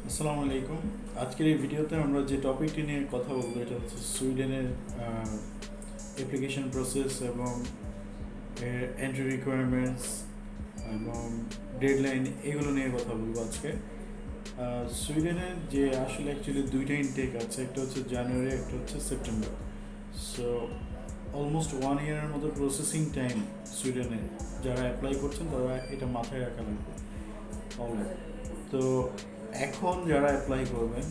আসসালামু আলাইকুম। আজকের এই ভিডিওতে আমরা যে টপিকটি নিয়ে কথা বলবো এটা হচ্ছে সুইডেনের অ্যাপ্লিকেশন প্রসেস এবং এর এন্ট্রি রিকোয়ারমেন্টস এবং ডেডলাইন এগুলো নিয়ে কথা বলবো আজকে। সুইডেনের যে আসলে অ্যাকচুয়ালি দুইটা ইনটেক আছে, একটা হচ্ছে জানুয়ারি, একটা হচ্ছে সেপ্টেম্বর। সো অলমোস্ট 1 ইয়ারের মতো প্রসেসিং টাইম সুইডেনে যারা অ্যাপ্লাই করছেন তারা এটা মাথায় রাখা লাগবে। অলরাইট, তো এখন যারা অ্যাপ্লাই করবেন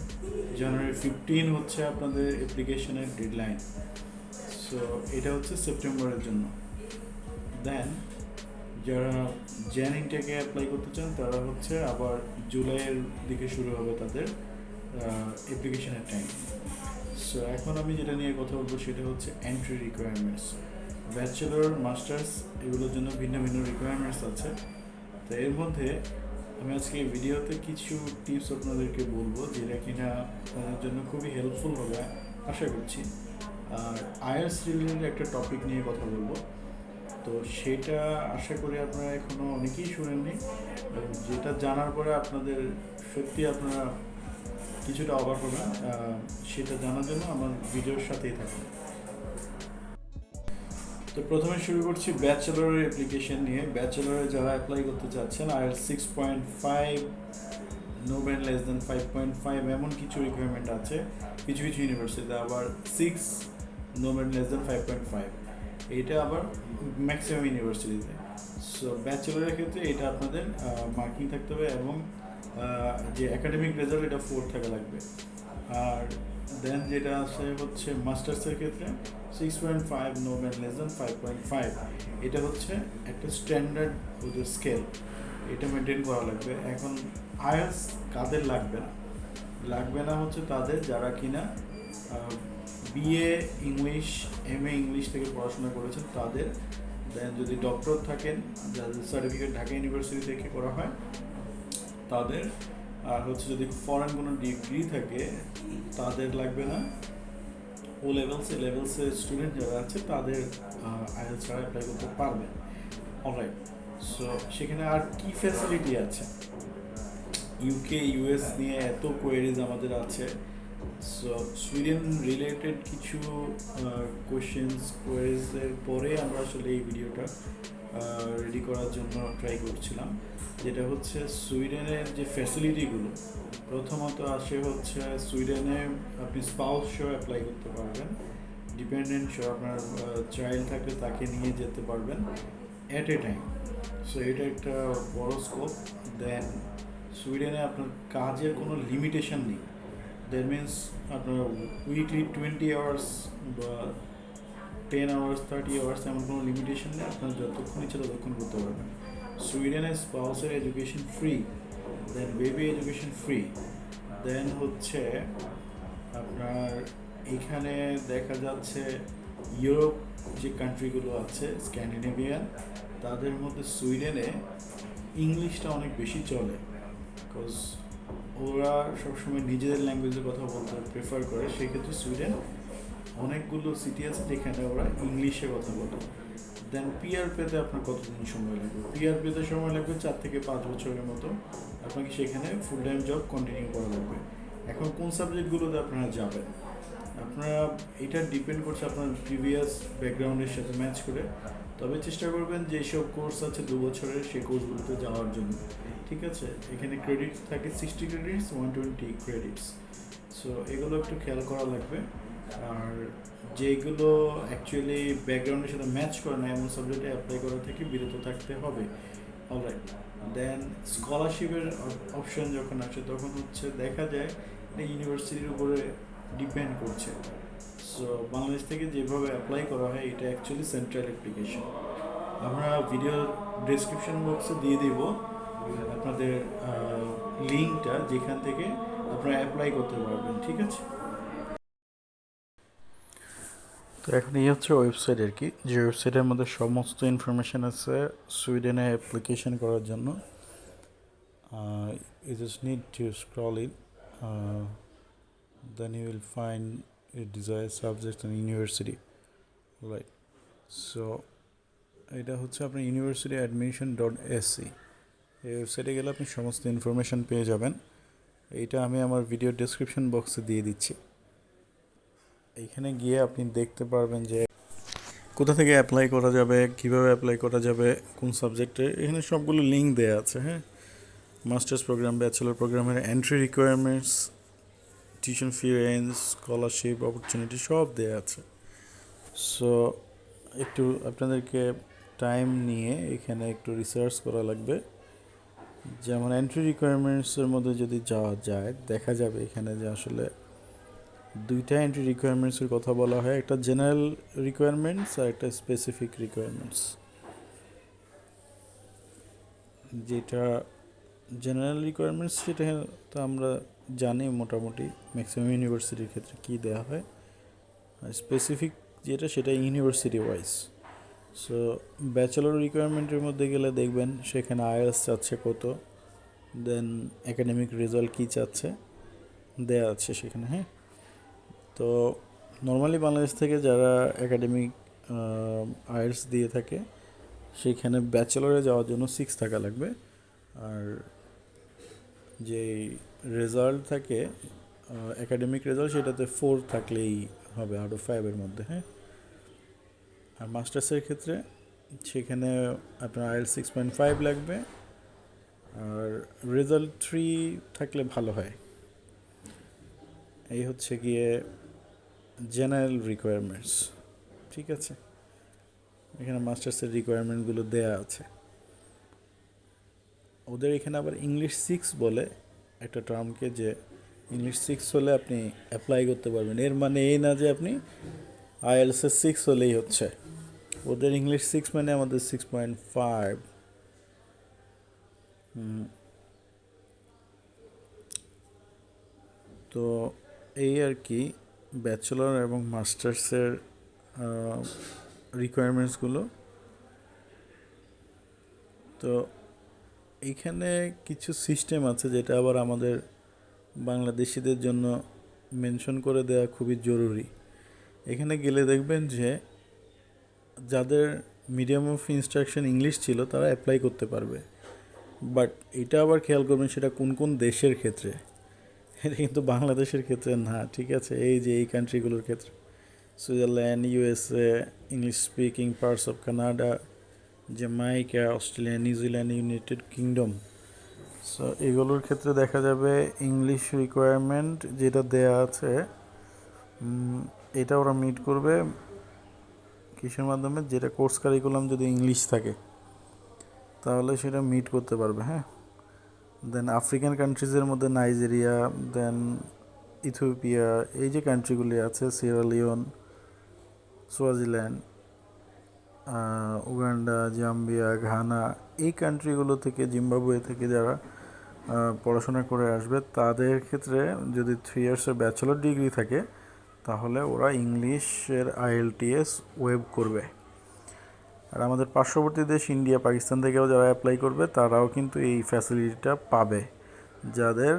জানুয়ারি 15 হচ্ছে আপনাদের অ্যাপ্লিকেশনের ডেডলাইন। সো এটা হচ্ছে সেপ্টেম্বরের জন্য। দেন যারা জ্যান ইনটেকে অ্যাপ্লাই করতে চান তারা হচ্ছে আবার জুলাইয়ের দিকে শুরু হবে তাদের অ্যাপ্লিকেশনের টাইম। সো এখন আমি যেটা নিয়ে কথা বলবো সেটা হচ্ছে এন্ট্রি রিকোয়ারমেন্টস। ব্যাচেলর, মাস্টার্স এগুলোর জন্য ভিন্ন ভিন্ন রিকোয়ারমেন্টস আছে। তো এর মধ্যে আমি আজকে এই ভিডিওতে কিছু টিপস আপনাদেরকে বলবো যেটা কিনা আপনাদের জন্য খুবই হেল্পফুল হবে আশা করছি। আর আইএলটিএস রিলেটেড একটা টপিক নিয়ে কথা বলবো, তো সেটা আশা করি আপনারা এখনও অনেকেই শুনেননি, এবং যেটা জানার পরে আপনাদের সত্যি আপনারা কিছুটা অবাক হবেন। সেটা জানার জন্য আমার ভিডিওর সাথেই থাকুন। তো প্রথমে শুরু করছি ব্যাচেলরের অ্যাপ্লিকেশন নিয়ে। ব্যাচেলরে যারা অ্যাপ্লাই করতে চাচ্ছেন, IELTS 6.5, no band less than 5.5, এমন কিছু রিকোয়ারমেন্ট আছে কিছু কিছু ইউনিভার্সিটিতে। আবার 6, নো ব্যান্ড লেস দেন 5.5, এইটা আবার ম্যাক্সিমাম ইউনিভার্সিটিতে। সো ব্যাচেলরের ক্ষেত্রে এটা আপনাদের মার্কিং থাকতে হবে, এবং যে একাডেমিক রেজাল্ট এটা 4 থাকা লাগবে। আর দেন যেটা আছে হচ্ছে মাস্টার্সের ক্ষেত্রে 6.5, নো ব্যান্ড লেস দেন 5.5, এটা হচ্ছে একটা স্ট্যান্ডার্ড ওদের স্কেল, এটা মেনটেন করা লাগবে। এখন আইএলটিএস কাদের লাগবে না? লাগবে না হচ্ছে তাদের যারা কিনা বিএ ইংলিশ, এমএ ইংলিশ থেকে পড়াশোনা করেছেন তাদের। দেন যদি ডক্টর থাকেন, যাদের সার্টিফিকেট ঢাকা ইউনিভার্সিটি থেকে করা হয় তাদের। আর হচ্ছে যদি ফরেন কোনো ডিগ্রি থাকে তাদের লাগবে না। ও লেভেলস, এ লেভেলসের স্টুডেন্ট যারা আছে তাদের আইএলটিএস ছাড়া অ্যাপ্লাই করতে পারবেন। অলরাইট, সো সেখানে আর কি ফ্যাসিলিটি আছে? ইউকে, ইউএস নিয়ে এত কোয়েরিজ আমাদের আছে। সো সুইডেন রিলেটেড কিছু কোয়েশ্চেন্স, কোয়েরিজের পরে আমরা আসলে এই ভিডিওটা রেডি করার জন্য ট্রাই করছিলাম, যেটা হচ্ছে সুইডেনের যে ফ্যাসিলিটিগুলো। প্রথমত আসে হচ্ছে সুইডেনে আপনি স্পাউস সহ অ্যাপ্লাই করতে পারবেন, ডিপেন্ডেন্ট সহ আপনার চাইল্ড থাকলে তাকে নিয়ে যেতে পারবেন অ্যাট এ টাইম। সো এটা একটা বড় স্কোপ। দেন সুইডেনে আপনার কাজের কোনো লিমিটেশন নেই। দ্যাট মিনস আপনার উইকলি 20 আওয়ার্স বা 10 আওয়ার্স, 30 আওয়ার্স এমন কোনো লিমিটেশন নেই। আপনার যতক্ষণ ইচ্ছা ততক্ষণ করতে পারবেন। সুইডেনের স্পাউসের এডুকেশন ফ্রি, দেন বেবি এডুকেশন ফ্রি। দেন হচ্ছে আপনার এখানে দেখা যাচ্ছে ইউরোপ যে কান্ট্রিগুলো আছে স্ক্যান্ডিনেভিয়ান, তাদের মধ্যে সুইডেনে ইংলিশটা অনেক বেশি চলে, বিকজ ওরা সবসময় নিজেদের ল্যাঙ্গুয়েজে কথা বলতে প্রেফার করে। সেক্ষেত্রে সুইডেন অনেকগুলো সিটি আছে যেখানে ওরা ইংলিশে কথা বলে। দেন পিআর পেতে আপনার কতদিন সময় লাগবে? পিআর পেতে সময় লাগবে 4 থেকে 5 বছরের মতো। আপনাকে সেখানে ফুল টাইম জব কন্টিনিউ করা লাগবে। এখন কোন সাবজেক্টগুলোতে আপনারা যাবেন, আপনারা এটা ডিপেন্ড করছে আপনার প্রিভিয়াস ব্যাকগ্রাউন্ডের সাথে ম্যাচ করে। তবে চেষ্টা করবেন যে সব কোর্স আছে 2 বছরের, সেই কোর্সগুলোতে যাওয়ার জন্য। ঠিক আছে, এখানে ক্রেডিট থাকে 60 ক্রেডিটস, 120 ক্রেডিটস। সো এগুলো একটু খেয়াল করা লাগবে। আর যেগুলো অ্যাকচুয়ালি ব্যাকগ্রাউন্ডের সাথে ম্যাচ করে না এমন সাবজেক্টে অ্যাপ্লাই করা থেকে বিরত থাকতে হবে। অলরাইট, দেন স্কলারশিপের অপশন যখন আসে তখন হচ্ছে দেখা যায় এটা ইউনিভার্সিটির উপরে ডিপেন্ড করছে। সো বাংলাদেশ থেকে যেভাবে অ্যাপ্লাই করা হয় এটা অ্যাকচুয়ালি সেন্ট্রাল অ্যাপ্লিকেশন। আমরা ভিডিও ডেসক্রিপশন বক্সে দিয়ে দিব আপনাদের লিঙ্কটা, যেখান থেকে আপনারা অ্যাপ্লাই করতে পারবেন। ঠিক আছে, তো এখন এই হচ্ছে ওয়েবসাইট আর কি, যে ওয়েবসাইটের মধ্যে সমস্ত ইনফরমেশান আছে সুইডেনে অ্যাপ্লিকেশন করার জন্য। You just need to scroll it, then you will find your desired subject and university. Right, so এটা হচ্ছে আপনার universityadmission.se। এই ওয়েবসাইটে গেলে আপনি সমস্ত ইনফরমেশান পেয়ে যাবেন। এইটা আমি আমার ভিডিও ডেসক্রিপশন বক্সে দিয়ে দিচ্ছি। এইখানে গিয়ে আপনি দেখতে পারবেন যে কোথা থেকে অ্যাপ্লাই করা যাবে, কিভাবে অ্যাপ্লাই করা যাবে, কোন সাবজেক্টে, এখানে সবগুলো লিঙ্ক দেওয়া আছে। হ্যাঁ, মাস্টার্স প্রোগ্রাম, ব্যাচেলর প্রোগ্রামের entry requirements, tuition fee range, scholarship opportunity সব দেওয়া আছে। সো একটু আপনাদেরকে টাইম নিয়ে এখানে একটু রিসার্চ করা লাগবে। যেমন এন্ট্রি রিকোয়ারমেন্টসের মধ্যে যদি যাওয়া যায়, দেখা যাবে এখানে যে আসলে দুইটা এন্ট্রি রিকোয়ারমেন্টসের কথা বলা হয়, একটা জেনারেল রিকোয়ারমেন্টস আর একটা স্পেসিফিক রিকোয়ারমেন্টস। যেটা জেনারেল রিকোয়ারমেন্টস সেটা তো আমরা জানি মোটামুটি ম্যাক্সিমাম ইউনিভার্সিটির ক্ষেত্রে কী দেওয়া হয়। আর স্পেসিফিক যেটা সেটা ইউনিভার্সিটি ওয়াইজ। সো ব্যাচেলর রিকোয়ারমেন্টের মধ্যে গেলে দেখবেন সেখানে আইএলটিএস চাচ্ছে কত, দেন একাডেমিক রেজাল্ট কী চাচ্ছে দেয়া আছে সেখানে। হ্যাঁ, তো নর্মালি বাংলাদেশ থেকে যারা একাডেমিক আইএলটিএস দিয়ে থাকে সেখানে ব্যাচেলরে যাওয়ার জন্য 6 থাকা লাগবে। আর যে রেজাল্ট থাকে একাডেমিক রেজাল্ট, সেটাতে 4 থাকলেই হবে আউট অফ 5-এর মধ্যে। হ্যাঁ, আর মাস্টার্সের ক্ষেত্রে সেখানে আপনার আইএলটিএস 6.5 লাগবে, আর রেজাল্ট 3 থাকলে ভালো হয়। এই হচ্ছে গিয়ে জেনারেল রিকোয়ারমেন্টস। ঠিক আছে, এখানে মাস্টার্সের রিকোয়ারমেন্টগুলো দেয়া আছে। ওদের এখানে আবার ইংলিশ 6 বলে একটা টার্মকে, যে ইংলিশ 6 হলে আপনি অ্যাপ্লাই করতে পারবেন। এর মানে এই না যে আপনি আইএলটিএসের 6 হলেই হচ্ছে। ওদের ইংলিশ 6 মানে আমাদের 6.5। তো এই আর কি ব্যাচেলর এবং মাস্টার্সের রিকোয়ারমেন্টসগুলো। তো এইখানে কিছু সিস্টেম আছে যেটা আবার আমাদের বাংলাদেশিদের জন্য মেনশন করে দেওয়া খুবই জরুরি। এখানে গেলে দেখবেন যে যাদের মিডিয়াম অফ ইনস্ট্রাকশন ইংলিশ ছিল তারা অ্যাপ্লাই করতে পারবে, বাট এটা আবার খেয়াল করবেন সেটা কোন কোন দেশের ক্ষেত্রে, এটা কিন্তু বাংলাদেশের ক্ষেত্রে না। ঠিক আছে, এই যে এই কান্ট্রিগুলোর ক্ষেত্রে Switzerland, USA, English speaking parts of Canada, Jamaica, Australia, New Zealand, United kingdom. So এগুলোর ক্ষেত্রে দেখা যাবে ইংলিশ রিকোয়ারমেন্ট যেটা দেয়া আছে এটা ওরা মিট করবে কিসের মাধ্যমে, যেটা কোর্স কারিকুলাম যদি ইংলিশ থাকে তাহলে সেটা মিট করতে পারবে। হ্যাঁ, দেন আফ্রিকান কান্ট্রিজের মধ্যে নাইজেরিয়া, দেন ইথিওপিয়া, এই যে কান্ট্রিগুলি আছে, Sierra-Leone, Swaziland, Uganda, Zambia, Ghana, এই কান্ট্রিগুলো থেকে, জিম্বাবুয়ে থেকে যারা পড়াশোনা করে আসবে তাদের ক্ষেত্রে যদি 3 ইয়ার্সের ব্যাচেলর ডিগ্রি থাকে তাহলে ওরা ইংলিশের আইএলটিএস ওয়েব করবে। আর আমাদের পার্শ্ববর্তী দেশ ইন্ডিয়া, পাকিস্তান থেকেও যারা অ্যাপ্লাই করবে তারাও কিন্তু এই ফ্যাসিলিটিটা পাবে, যাদের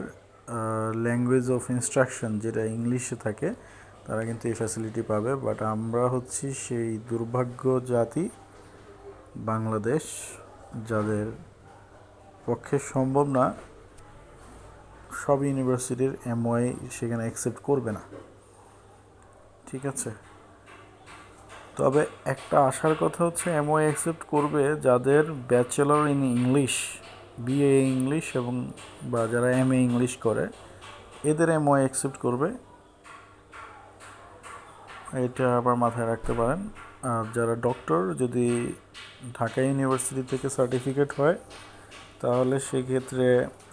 ল্যাঙ্গুয়েজ অফ ইনস্ট্রাকশন যেটা ইংলিশে থাকে তারা কিন্তু এই ফ্যাসিলিটি পাবে। বাট আমরা হচ্ছি সেই দুর্ভাগ্য জাতি বাংলাদেশ, যাদের পক্ষে সম্ভব না, সব ইউনিভার্সিটির এমওয়াই সেখানে অ্যাকসেপ্ট করবে না। ঠিক আছে, তবে একটা আশার কথা হচ্ছে এমওয়াই অ্যাকসেপ্ট করবে যাদের bachelor in English, BA English এবং বা যারা এমএ ইংলিশ করে এদের এমওয়াই অ্যাকসেপ্ট করবে, এটা আবার মাথায় রাখতে পারেন। আর যারা ডক্টর যদি ঢাকা ইউনিভার্সিটি থেকে সার্টিফিকেট হয় তাহলে সেক্ষেত্রে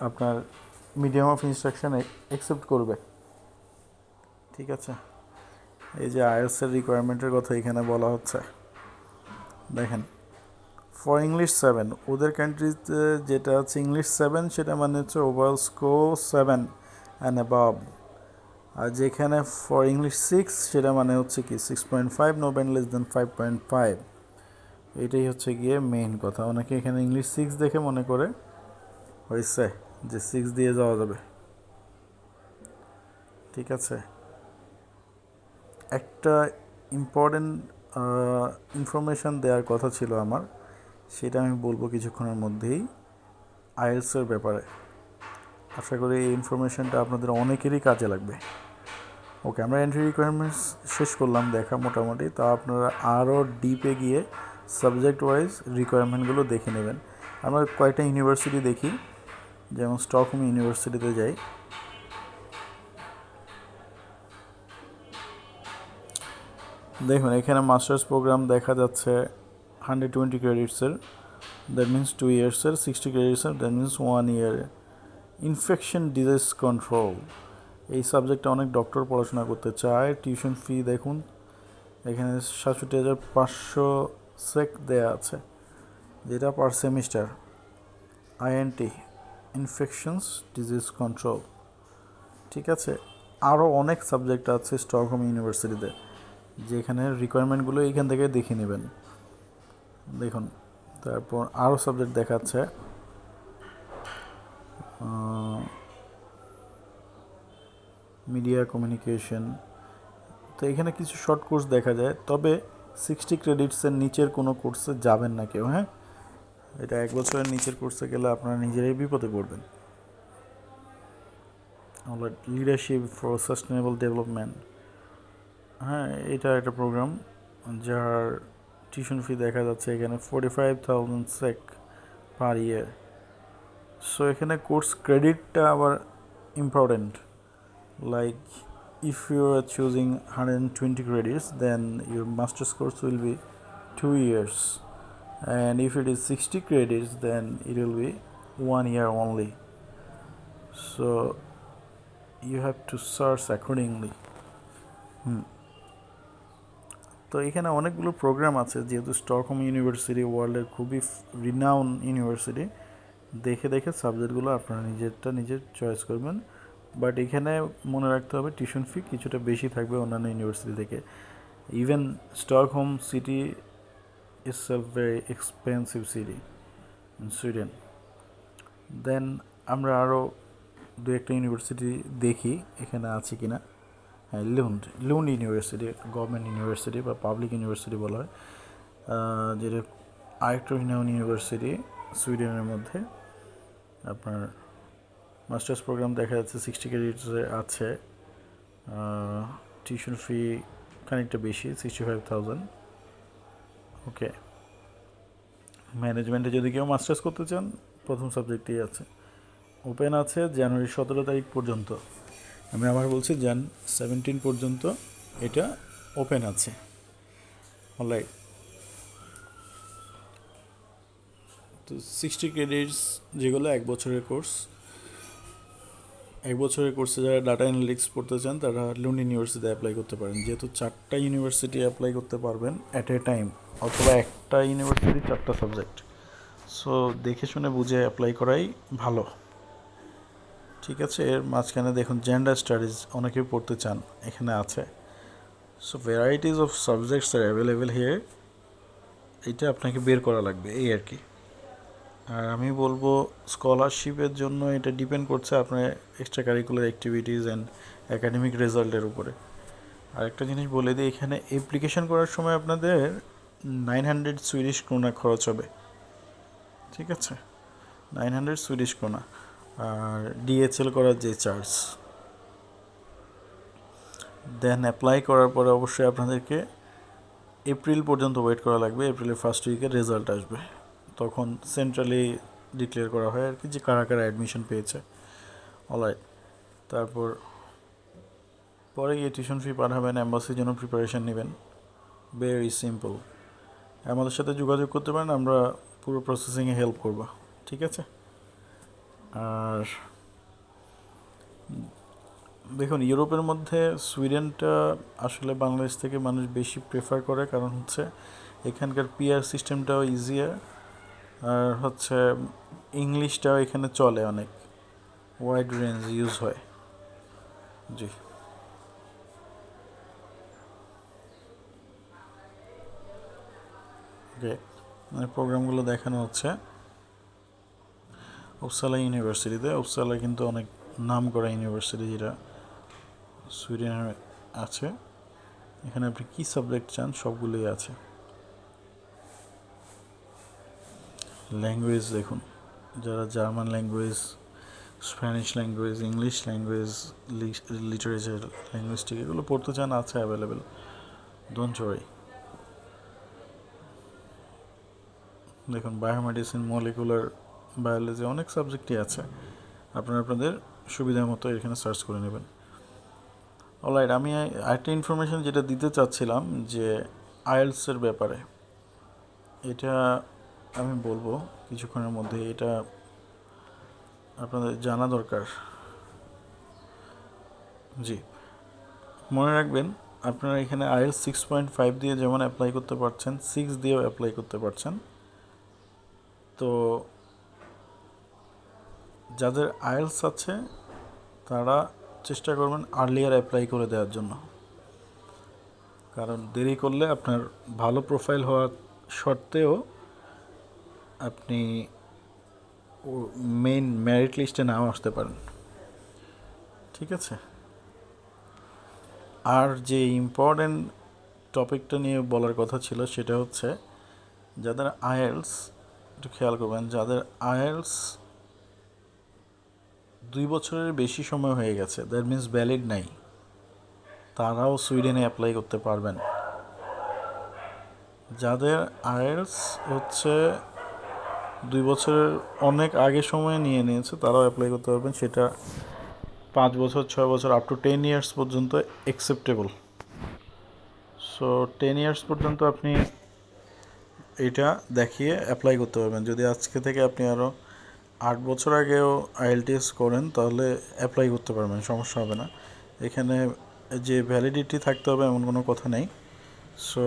আপনার মিডিয়াম অফ ইনস্ট্রাকশন অ্যাকসেপ্ট করবে। ঠিক আছে, এই যে আইএলটিএসের রিকোয়ারমেন্টের কথা এখানে বলা হচ্ছে, দেখেন ফর ইংলিশ 7 ওদের কান্ট্রিতে যেটা আছে ইংলিশ 7 সেটা মানে হচ্ছে ওভারঅল স্কোর 7 অ্যান্ড অ্যাবাভ। আর যেখানে ফর ইংলিশ 6 সেটা মানে হচ্ছে কি 6.5, নো ব্যান্ড লেস দেন 5.5। এটাই হচ্ছে গিয়ে মেইন কথা। অনেকে এখানে ইংলিশ 6 দেখে মনে করে হয়েছে যে 6 দিয়ে যাওয়া যাবে। ঠিক আছে, একটা ইম্পর্টেন্ট ইনফরমেশান দেওয়ার কথা ছিল আমার, সেটা আমি বলবো কিছুক্ষণের মধ্যেই আইএলটিএসের ব্যাপারে। আশা করি এই ইনফরমেশনটা আপনাদের অনেকেরই কাজে লাগবে। ওকে, আমরা এন্ট্রি রিকোয়ারমেন্টস শেষ করলাম দেখা মোটামুটি। তা আপনারা আরও ডিপে গিয়ে সাবজেক্ট ওয়াইজ রিকোয়ারমেন্টগুলো দেখে নেবেন। আমরা কয়েকটা ইউনিভার্সিটি দেখি, যেমন স্টকহোম ইউনিভার্সিটিতে যাই। দেখুন এখানে মাস্টার্স প্রোগ্রাম দেখা যাচ্ছে 120 ক্রেডিটসের, দ্যাট মিনস 2 ইয়ার্সের, 60 ক্রেডিটসের, that means 1 year. Infection disease control, এই সাবজেক্টে অনেক ডক্টর পড়াশোনা করতে চায়। টিউশন ফি দেখুন এখানে 67,500 সেক দেয়া আছে, যেটা পার semester. Int, infections disease control, ঠিক আছে। আরও অনেক সাবজেক্ট আছে স্টকহোম ইউনিভার্সিটিতে, যেখানে রিকোয়ারমেন্টগুলো এইখান থেকে দেখে নেবেন। দেখুন তারপর আরও সাবজেক্ট দেখাচ্ছে, মিডিয়া কমিউনিকেশন। তো এখানে কিছু শর্ট কোর্স দেখা যায়, তবে 60 ক্রেডিটসের নিচের কোনো কোর্সে যাবেন না কেউ, হ্যাঁ। এটা 1 বছরের নিচের কোর্সে গেলে আপনারা নিজেরাই বিপদে পড়বেন। লিডারশিপ ফর সাস্টেনেবল ডেভেলপমেন্ট, হ্যাঁ এটা একটা প্রোগ্রাম যার টিউশন ফি দেখা যাচ্ছে এখানে 45,000 সেক পার ইয়ার। সো এখানে কোর্স ক্রেডিটটা আবার important. Like if you are choosing 120 credits, then your master's course will be 2 years, and if it is 60 credits, then it will be 1 year only. So you have to search accordingly. তো এখানে অনেকগুলো programme আছে, যেহেতু Stockholm university ওয়ার্ল্ডের খুবই Renown university, দেখে দেখে সাবজেক্টগুলো আপনারা নিজের চয়েস করবেন। বাট এখানে মনে রাখতে হবে টিউশন ফি কিছুটা বেশি থাকবে অন্যান্য ইউনিভার্সিটি থেকে। Even Stockholm city is a very expensive city in Sweden. Then আমরা আরও দু একটা ইউনিভার্সিটি দেখি এখানে আছে কিনা। হ্যাঁ, লুন্ড ইউনিভার্সিটি, গভর্নমেন্ট ইউনিভার্সিটি বা পাবলিক ইউনিভার্সিটি বলা হয়, যেটা আরেকটা রিনাউন ইউনিভার্সিটি সুইডেনের মধ্যে। আপনার মাস্টার্স প্রোগ্রাম দেখা যাচ্ছে 60 ক্রেডিটসে আছে, টিউশন ফি খানিকটা বেশি, 65,000। ওকে, ম্যানেজমেন্টে যদি কেউ মাস্টার্স করতে চান প্রথম সাবজেক্টেই আছে, ওপেন আছে জানুয়ারি 17 তারিখ পর্যন্ত। আমি আবার বলছি জান 17 পর্যন্ত এটা ওপেন আছে। অলরাইট, তো 60 ক্রেডিটস যেগুলো 1 বছরের কোর্স, 1 বছরের কোর্সে যারা ডাটা অ্যানালিটিক্স পড়তে চান তারা লুন্ড ইউনিভার্সিটিতে অ্যাপ্লাই করতে পারেন, যেহেতু 4টা ইউনিভার্সিটি অ্যাপ্লাই করতে পারবেন অ্যাট এ টাইম, অথবা একটা ইউনিভার্সিটি 4টা সাবজেক্ট। সো দেখে শুনে বুঝে অ্যাপ্লাই করাই ভালো, ঠিক আছে। এর মাঝখানে দেখুন জেন্ডার স্টাডিজ অনেকেই পড়তে চান, এখানে আছে। So varieties of subjects are available here, এটা আপনাকে বের করা লাগবে এই আর কি। আর আমি বলবো স্কলারশিপের জন্য এটা ডিপেন্ড করছে আপনার extra curricular activities and academic রেজাল্টের উপরে। আরেকটা জিনিস বলে দিই, এখানে অ্যাপ্লিকেশন করার সময় আপনাদের 900 সুইডিশ ক্রোনা খরচ হবে, ঠিক আছে, 900 সুইডিশ ক্রোনা। আর ডিএচএল করার যে চার্জ, দেন অ্যাপ্লাই করার পরে অবশ্যই আপনাদেরকে এপ্রিল পর্যন্ত ওয়েট করা লাগবে। এপ্রিলের ফার্স্ট উইকে রেজাল্ট আসবে, তখন সেন্ট্রালি ডিক্লেয়ার করা হয় আর কি যে কারা কারা অ্যাডমিশন পেয়েছে। অলরাইট, তারপর পরে গিয়ে টিউশন ফি পাঠাবেন, অ্যাম্বাসির জন্য প্রিপারেশান নেবেন। ভেরি সিম্পল, আমাদের সাথে যোগাযোগ করতে পারেন, আমরা পুরো প্রসেসিংয়ে হেল্প করব, ঠিক আছে। আর দেখুন ইউরোপের মধ্যে সুইডেনটা আসলে বাংলাদেশ থেকে মানুষ বেশি প্রেফার করে, কারণ হচ্ছে এখানকার পিআর সিস্টেমটাও ইজিয়ার, আর হচ্ছে ইংলিশটাও এখানে চলে, অনেক ওয়াইড রেঞ্জ ইউজ হয়। জি, ওকে, প্রোগ্রামগুলো দেখানো হচ্ছে উপসালা ইউনিভার্সিটিতে। উপসালা কিন্তু অনেক নাম করা ইউনিভার্সিটি, যেটা সুইডেনে আছে। এখানে আপনি কী সাবজেক্ট চান সবগুলোই আছে। ল্যাঙ্গুয়েজ দেখুন, যারা German language Spanish language, English language, literature, ল্যাঙ্গুইস্টিক এগুলো পড়তে চান আছে অ্যাভেলেবেল, ডোন্ট ওয়ারি। দেখুন বায়োমেডিসিন, মলিকুলার বায়োলজি, অনেক সাবজেক্টই আছে, আপনারা আপনাদের সুবিধা মতো এখানে সার্চ করে নেবেন। অলরাইট, আমি আরেকটা ইনফরমেশান যেটা দিতে চাচ্ছিলাম যে আইএলসের ব্যাপারে, এটা আমি বলবো কিছুক্ষণের মধ্যে, এটা আপনাদের জানা দরকার। জি, মনে রাখবেন আপনারা এখানে আইএলস 6.5 দিয়ে যেমন অ্যাপ্লাই করতে পারছেন, 6 দিয়েও অ্যাপ্লাই করতে পারছেন। তো যাদের আইএলস আছে তারা চেষ্টা করবেন আর্লিয়ার অ্যাপ্লাই করে দেওয়ার জন্য, কারণ দেরি করলে আপনার ভালো প্রোফাইল হওয়ার সত্ত্বেও আপনি মেইন মেরিট লিস্টে নাও আসতে পারেন। ঠিক আছে, আর যে ইম্পর্টেন্ট টপিকটা নিয়ে বলার কথা ছিল সেটা হচ্ছে যাদের আইএলস, একটু খেয়াল করবেন, যাদের আইএলস 2 বছরের বেশি সময় হয়ে গেছে, দ্যাট মিনস ভ্যালিড নাই, তারাও সুইডেনে অ্যাপ্লাই করতে পারবেন। যাদের আইএলস হচ্ছে 2 বছরের অনেক আগে সময় নিয়ে নিয়েছে তারাও অ্যাপ্লাই করতে পারবেন, সেটা 5 বছর, 6 বছর, আপ টু 10 ইয়ার্স পর্যন্ত অ্যাকসেপ্টেবল। সো 10 ইয়ার্স পর্যন্ত আপনি এটা দেখিয়ে অ্যাপ্লাই করতে পারবেন। যদি আজকে থেকে আপনি আরও 8 বছর আগেও আইএলটিএস করেন তাহলে অ্যাপ্লাই করতে পারবেন, সমস্যা হবে না। এখানে যে ভ্যালিডিটি থাকতে হবে এমন কোনো কথা নেই। সো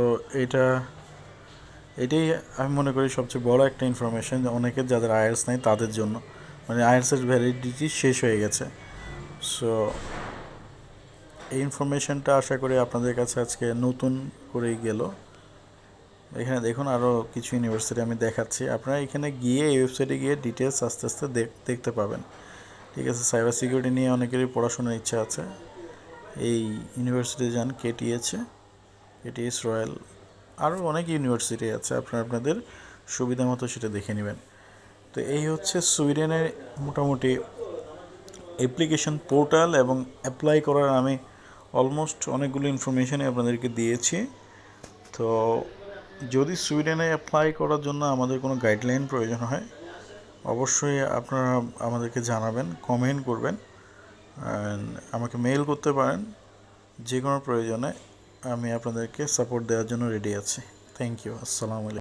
এটাই আমি মনে করি সবচেয়ে বড় একটা ইনফরমেশন অনেকের যাদের আইএলস নাই তাদের জন্য, মানে আইএলসের ভ্যালিডিটি শেষ হয়ে গেছে। সো এই ইনফরমেশনটা আশা করি আপনাদের কাছে আজকে নতুন করেই গেল। এখানে দেখুন আরও কিছু ইউনিভার্সিটি আমি দেখাচ্ছি, আপনারা এখানে গিয়ে এই ওয়েবসাইটে গিয়ে ডিটেলস আস্তে আস্তে দেখতে পাবেন। ঠিক আছে, সাইবার সিকিউরিটি নিয়ে অনেকেরই পড়াশোনার ইচ্ছা আছে, এই ইউনিভার্সিটি যান, কেটিএস রয়্যাল, আরও অনেক ইউনিভার্সিটি আছে, আপনারা আপনাদের সুবিধা মতো সেটা দেখে নেবেন। তো এই হচ্ছে সুইডেনের মোটামুটি অ্যাপ্লিকেশন পোর্টাল এবং অ্যাপ্লাই করার আমি অলমোস্ট অনেকগুলো ইনফরমেশানই আপনাদেরকে দিয়েছি। তো যদি সুইডেনে অ্যাপ্লাই করার জন্য আমাদের কোনো গাইডলাইন প্রয়োজন হয় অবশ্যই আপনারা আমাদেরকে জানাবেন, কমেন্ট করবেন, আমাকে মেইল করতে পারেন, যে কোনো প্রয়োজনে আমি আপনাদেরকে সাপোর্ট দেওয়ার জন্য রেডি আছি। থ্যাংক ইউ, আসসালামু আলাইকুম।